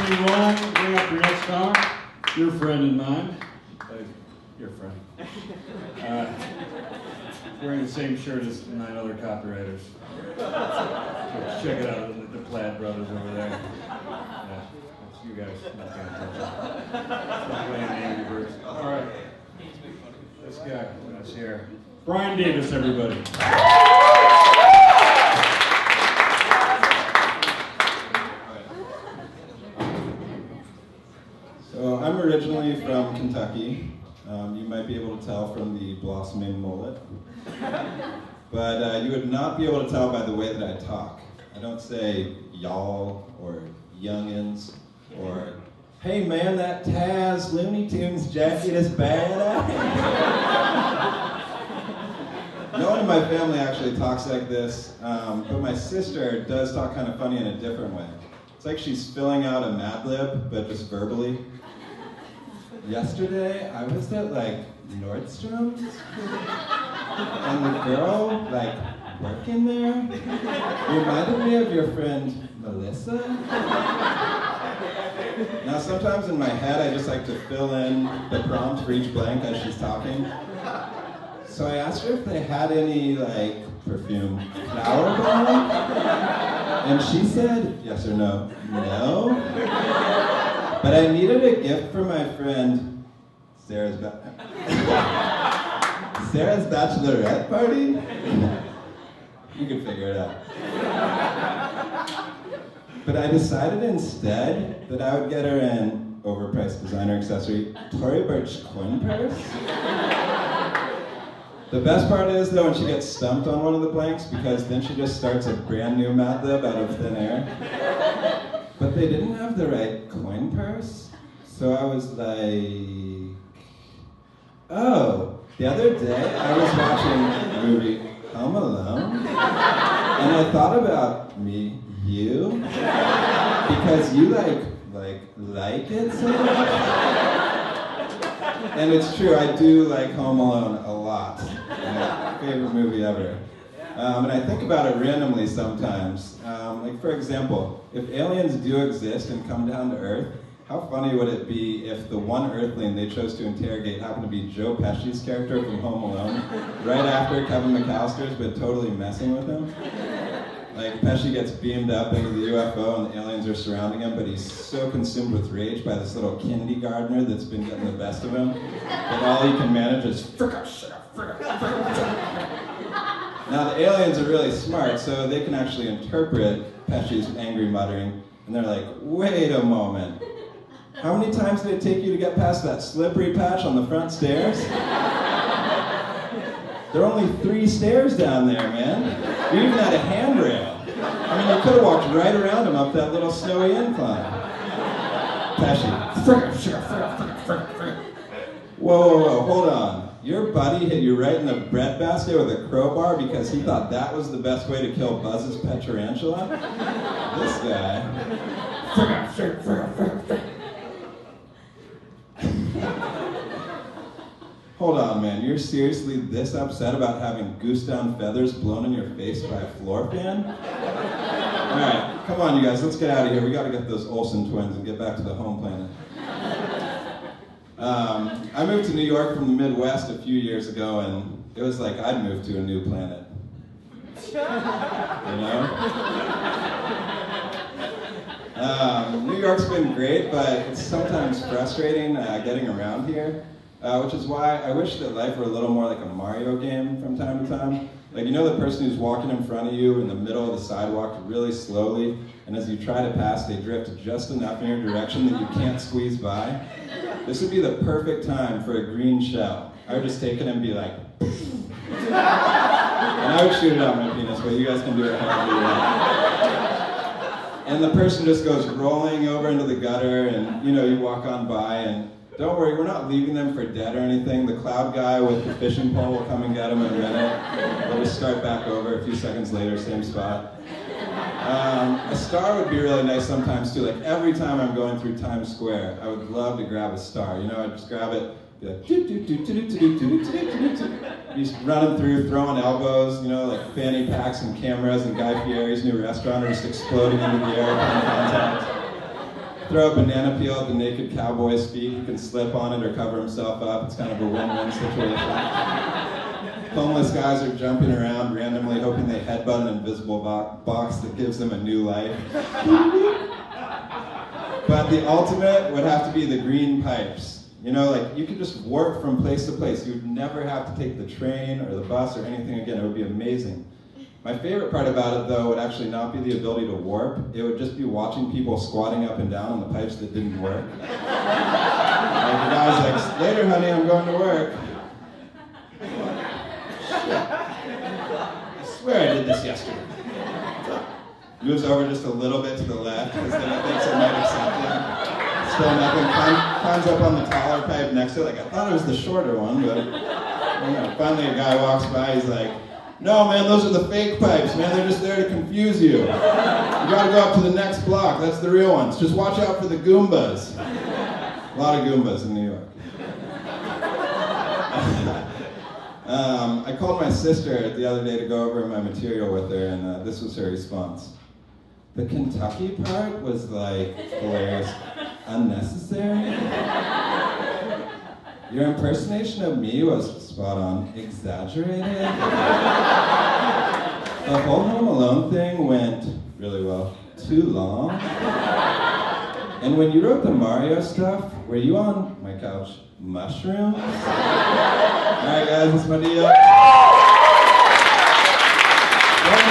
sing along, bring up your next song. Your friend and mine. Your friend. Wearing the same shirt as 9 other copywriters. Check it out, the Plaid brothers over there. Yeah, that's you guys. Not paying attention. Not playing the Angry Birds. All right. This guy with us here. Bryan Davis, everybody. So I'm originally from Kentucky. You might be able to tell from the blossoming mullet. But you would not be able to tell by the way that I talk. I don't say y'all or youngins or hey man, that Taz Looney Tunes jacket is badass. No one in my family actually talks like this, but my sister does talk kind of funny in a different way. It's like she's filling out a Mad Lib, but just verbally. Yesterday, I was at like Nordstrom's, and the girl like working there reminded me of your friend Melissa. Now sometimes in my head I just like to fill in the prompt for each blank as she's talking. So I asked her if they had any like perfume flower bomb, and she said yes or no. No. But I needed a gift for my friend Sarah's bachelorette party. You can figure it out. But I decided instead that I would get her an overpriced designer accessory, Tory Burch coin purse. The best part is though when she gets stumped on one of the blanks, because then she just starts a brand new Mad Lib out of thin air. But they didn't have the right coin purse, so I was like, oh, the other day I was watching the movie Home Alone, and I thought about you, because you like it so much. And it's true, I do like Home Alone a lot. My favorite movie ever. And I think about it randomly sometimes. Like for example, if aliens do exist and come down to Earth, how funny would it be if the one Earthling they chose to interrogate happened to be Joe Pesci's character from Home Alone, right after Kevin McAllister's been totally messing with him? Like Pesci gets beamed up into the UFO and the aliens are surrounding him, but he's so consumed with rage by this little kindergartner that's been getting the best of him that all he can manage is fricka. Now the aliens are really smart, so they can actually interpret Pesci's angry muttering, and they're like, wait a moment. How many times did it take you to get past that slippery patch on the front stairs? There are only 3 stairs down there, man. You even had a handrail. I mean, you could have walked right around him up that little snowy incline. Pesci. Whoa, hold on. Your buddy hit you right in the breadbasket with a crowbar because he thought that was the best way to kill Buzz's pet tarantula? This guy. Hold on, man. You're seriously this upset about having goose down feathers blown in your face by a floor fan? Alright, come on you guys, let's get out of here. We gotta get those Olsen twins and get back to the home planet. I moved to New York from the Midwest a few years ago, and it was like I'd moved to a new planet. You know? New York's been great, but it's sometimes frustrating getting around here, which is why I wish that life were a little more like a Mario game from time to time. Like, you know the person who's walking in front of you in the middle of the sidewalk really slowly, and as you try to pass, they drift just enough in your direction that you can't squeeze by? This would be the perfect time for a green shell. I would just take it and be like, and I would shoot it out my penis, but you guys can do it however you want. And the person just goes rolling over into the gutter, and you know, you walk on by, and don't worry, we're not leaving them for dead or anything. The cloud guy with the fishing pole will come and get them in a minute. We'll just start back over a few seconds later, same spot. A star would be really nice sometimes too. Like every time I'm going through Times Square, I would love to grab a star. You know, I'd just grab it, be like, just running through, throwing elbows, you know, like fanny packs and cameras and Guy Fieri's new restaurant are just exploding into the air upon contact. throw a banana peel at the naked cowboy's feet. He can slip on it or cover himself up. It's kind of a win-win situation. Homeless guys are jumping around randomly, hoping they headbutt an invisible box that gives them a new life. But the ultimate would have to be the green pipes. You know, like, you could just warp from place to place. You would never have to take the train or the bus or anything again. It would be amazing. My favorite part about it, though, would actually not be the ability to warp. It would just be watching people squatting up and down on the pipes that didn't work. Like, the guy's like, later, honey, I'm going to work. I swear I did this yesterday. Moves over just a little bit to the left, because then it thinks it might accept him. Still nothing. Climbs up on the taller pipe next to it. Like, I thought it was the shorter one, but finally a guy walks by, he's like, no, man, those are the fake pipes, man. They're just there to confuse you. You gotta go up to the next block. That's the real ones. Just watch out for the Goombas. A lot of Goombas in New York. I called my sister the other day to go over my material with her, and this was her response. The Kentucky part was, like, hilarious. Unnecessary? Your impersonation of me was spot on. Exaggerated? The whole Home Alone thing went really well. Too long? And when you wrote the Mario stuff, were you on my couch mushrooms? Alright guys, that's my deal. Well,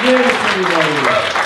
everybody.